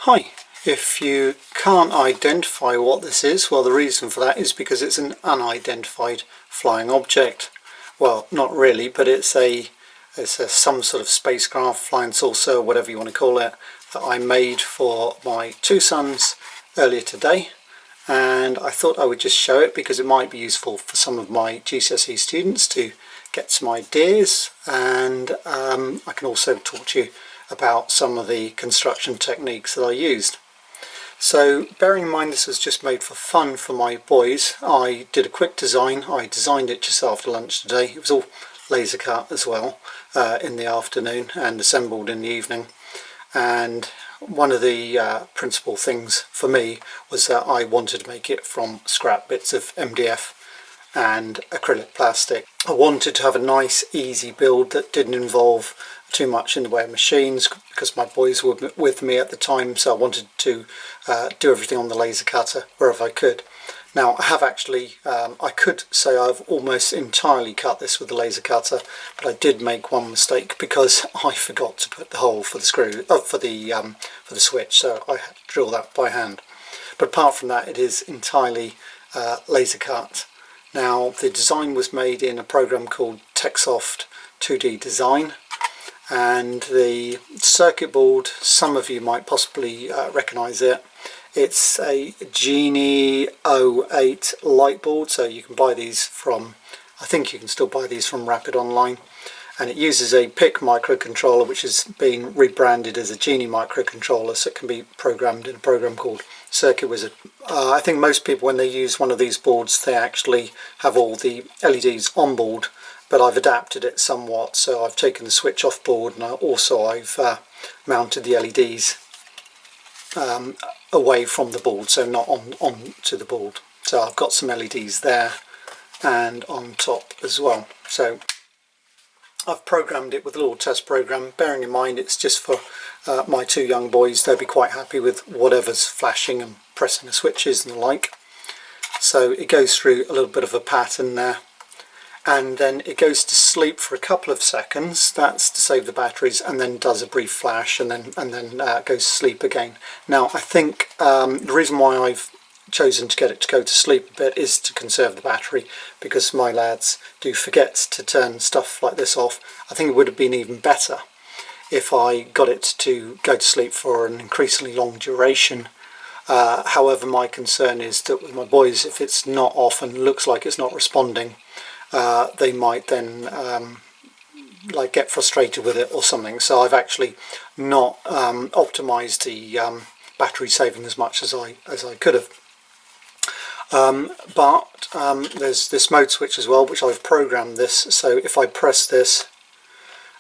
Hi, if you can't identify what this is, well, the reason for that is because it's an unidentified flying object. Well, not really, but it's some sort of spacecraft, flying saucer, whatever you want to call it, that I made for my two sons earlier today. And I thought I would just show it because it might be useful for some of my GCSE students to get some ideas, and I can also talk to you about some of the construction techniques that I used. So bearing in mind this was just made for fun for my boys, I did a quick design. I designed it just after lunch today. It was all laser cut as well in the afternoon and assembled in the evening. And one of the principal things for me was that I wanted to make it from scrap bits of MDF and acrylic plastic. I wanted to have a nice easy build that didn't involve too much in the way of machines because my boys were with me at the time, so I wanted to do everything on the laser cutter wherever I could. Now I have actually, I could say I've almost entirely cut this with the laser cutter, but I did make one mistake because I forgot to put the hole for the screw, for the switch, so I had to drill that by hand. But apart from that, it is entirely laser cut. Now the design was made in a program called TechSoft 2D Design, and the circuit board, some of you might possibly recognise it. It's a Genie 08 light board, so you can buy these from, I think you can still buy these from Rapid Online, and it uses a PIC microcontroller which has been rebranded as a Genie microcontroller, so it can be programmed in a program called Circuit Wizard. I think most people, when they use one of these boards, they actually have all the LEDs on board, but I've adapted it somewhat, so I've taken the switch off board, and I've mounted the LEDs away from the board, so not on to the board. So I've got some LEDs there and on top as well. So I've programmed it with a little test program, bearing in mind it's just for my two young boys. They'll be quite happy with whatever's flashing and pressing the switches and the like. So it goes through a little bit of a pattern there, and then it goes to sleep for a couple of seconds. That's to save the batteries, and then does a brief flash, and then goes to sleep again. Now I think the reason why I've chosen to get it to go to sleep a bit is to conserve the battery, because my lads do forget to turn stuff like this off. I think it would have been even better if I got it to go to sleep for an increasingly long duration. However, my concern is that with my boys, if it's not off and looks like it's not responding, they might then like get frustrated with it or something. So I've actually not optimized the battery saving as much as I could have. But there's this mode switch as well, which I've programmed this. So if I press this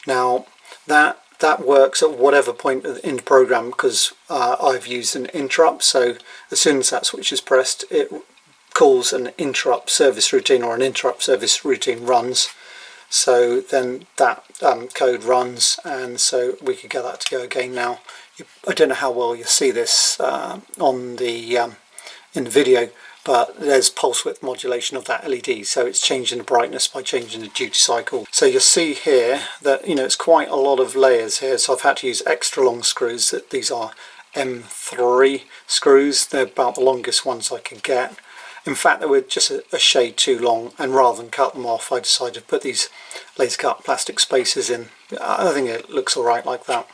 now, that works at whatever point in the program, because I've used an interrupt. So as soon as that switch is pressed, it calls an interrupt service routine, or an interrupt service routine runs. So then that code runs, and so we could get that to go again. Now I don't know how well you see this on the in the video, but there's pulse width modulation of that LED, so it's changing the brightness by changing the duty cycle. So you'll see here that, you know, it's quite a lot of layers here, so I've had to use extra long screws. These are M3 screws. They're about the longest ones I could get. In fact, they were just a shade too long, and rather than cut them off, I decided to put these laser cut plastic spacers in. I think it looks alright like that.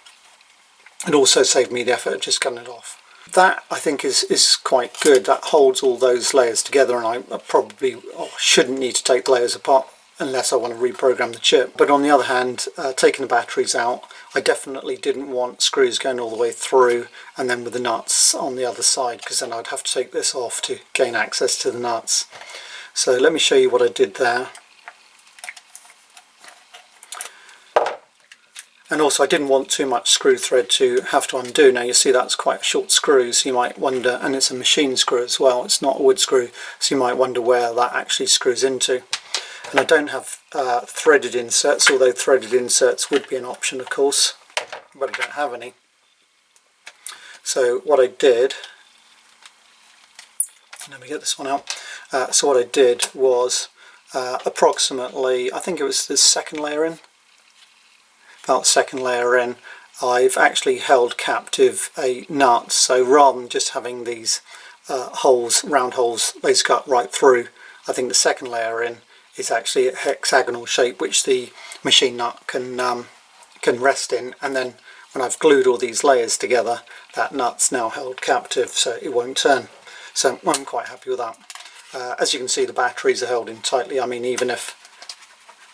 It also saved me the effort of just cutting it off. That, I think, is quite good. That holds all those layers together, and I probably shouldn't need to take the layers apart unless I want to reprogram the chip. But on the other hand, taking the batteries out, I definitely didn't want screws going all the way through and then with the nuts on the other side, because then I'd have to take this off to gain access to the nuts. So let me show you what I did there. And also I didn't want too much screw thread to have to undo. Now you see that's quite a short screw, so you might wonder, and it's a machine screw as well, it's not a wood screw, so you might wonder where that actually screws into. And I don't have threaded inserts, although threaded inserts would be an option of course, but I don't have any. So what I did, let me get this one out. So what I did was approximately, I think it was the second layer in, about the second layer in, I've actually held captive a nut, so rather than just having these holes, round holes, laser cut right through, I think the second layer in is actually a hexagonal shape which the machine nut can rest in, and then when I've glued all these layers together, that nut's now held captive so it won't turn. So I'm quite happy with that. As you can see, the batteries are held in tightly. I mean, even if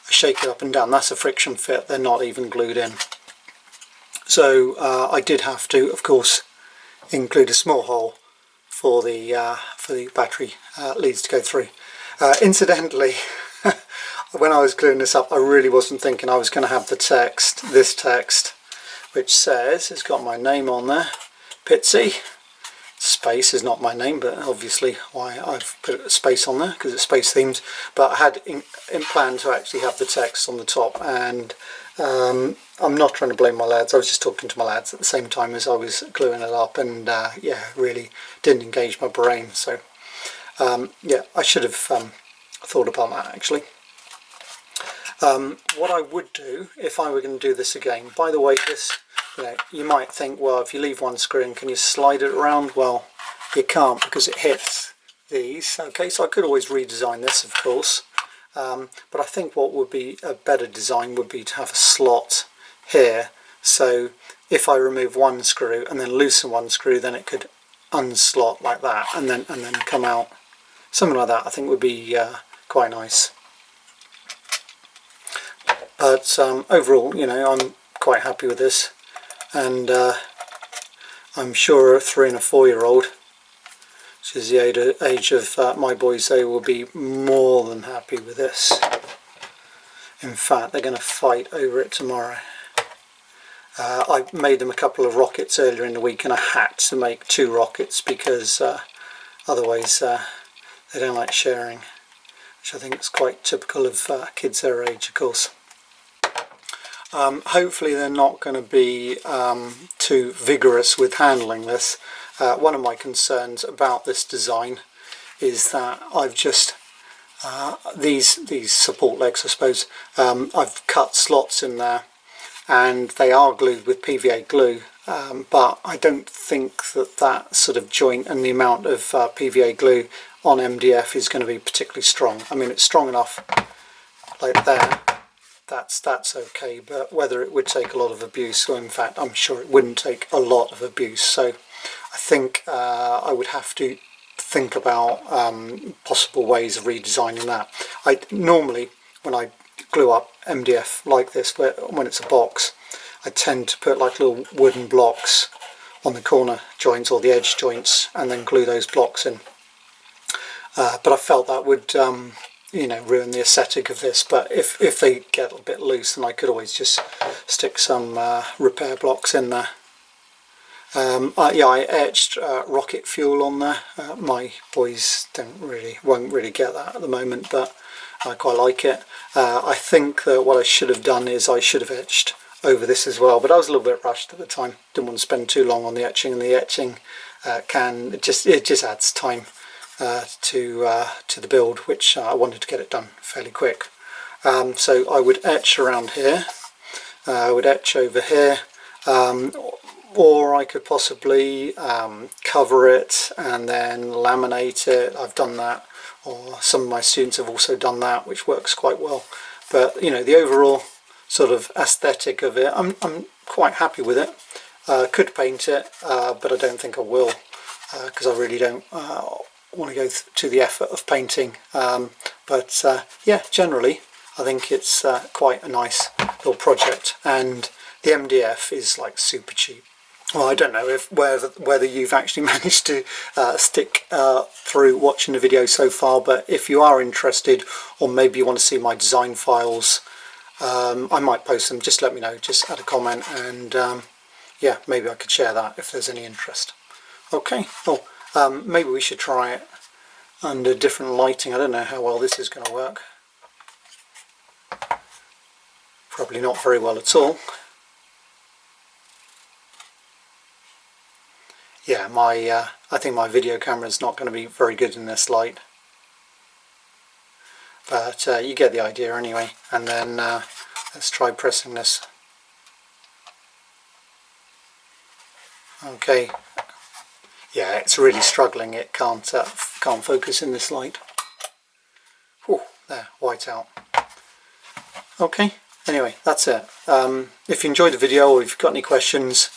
I shake it up and down, that's a friction fit, they're not even glued in. So I did have to, of course, include a small hole for the battery leads to go through. Incidentally, when I was gluing this up, I really wasn't thinking I was going to have the text, this text, which says, it's got my name on there, Pitsy. Space is not my name, but obviously why I've put a space on there, because it's space themed. But I had in plan to actually have the text on the top, and I'm not trying to blame my lads, I was just talking to my lads at the same time as I was gluing it up, and yeah, really didn't engage my brain. So yeah, I should have thought about that actually. What I would do if I were going to do this again, by the way, this, you might think, well, if you leave one screw in, can you slide it around? Well, you can't, because it hits these. Okay, so I could always redesign this, of course, but I think what would be a better design would be to have a slot here, so if I remove one screw and then loosen one screw, then it could unslot like that and then come out. Something like that I think would be quite nice. But overall, I'm quite happy with this, and I'm sure a 3 and a 4-year-old, which is the age of my boys, they will be more than happy with this. In fact, they're going to fight over it tomorrow. I made them a couple of rockets earlier in the week, and I had to make 2 rockets because otherwise they don't like sharing, which I think is quite typical of kids their age, of course. Hopefully they're not going to be too vigorous with handling this. One of my concerns about this design is that I've just these support legs, I suppose, I've cut slots in there and they are glued with PVA glue, but I don't think that sort of joint and the amount of PVA glue on MDF is going to be particularly strong. I mean, it's strong enough like there, that's okay, but whether it would take a lot of abuse, or in fact I'm sure it wouldn't take a lot of abuse, so I think I would have to think about possible ways of redesigning that. I normally, when I glue up MDF like this, when it's a box, I tend to put like little wooden blocks on the corner joints or the edge joints and then glue those blocks in. But I felt that would ruin the aesthetic of this, but if they get a bit loose, then I could always just stick some repair blocks in there. Yeah, I etched rocket fuel on there. My boys won't really get that at the moment, but I quite like it. I think that what I should have done is I should have etched over this as well, but I was a little bit rushed at the time. Didn't want to spend too long on the etching, and the etching it just adds time to the build, which I wanted to get it done fairly quick. So I would etch around here, I would etch over here, or I could possibly cover it and then laminate it. I've done that, or some of my students have also done that, which works quite well. But the overall sort of aesthetic of it, I'm quite happy with it. Could paint it, but I don't think I will, because I really don't want to go to the effort of painting. But yeah, generally I think it's quite a nice little project, and the MDF is like super cheap. Well, I don't know whether you've actually managed to stick through watching the video so far, but if you are interested, or maybe you want to see my design files, I might post them. Just let me know, just add a comment, and yeah, maybe I could share that if there's any interest. Okay, well, maybe we should try it under different lighting. I don't know how well this is going to work. Probably not very well at all. Yeah, I think my video camera is not going to be very good in this light, but you get the idea anyway. And then let's try pressing this. Okay, yeah, it's really struggling. It can't focus in this light. Oh, there, white out. Okay, anyway, that's it. If you enjoyed the video or if you've got any questions,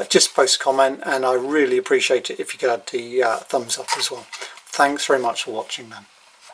just post a comment, and I really appreciate it if you could add the thumbs up as well. Thanks very much for watching then.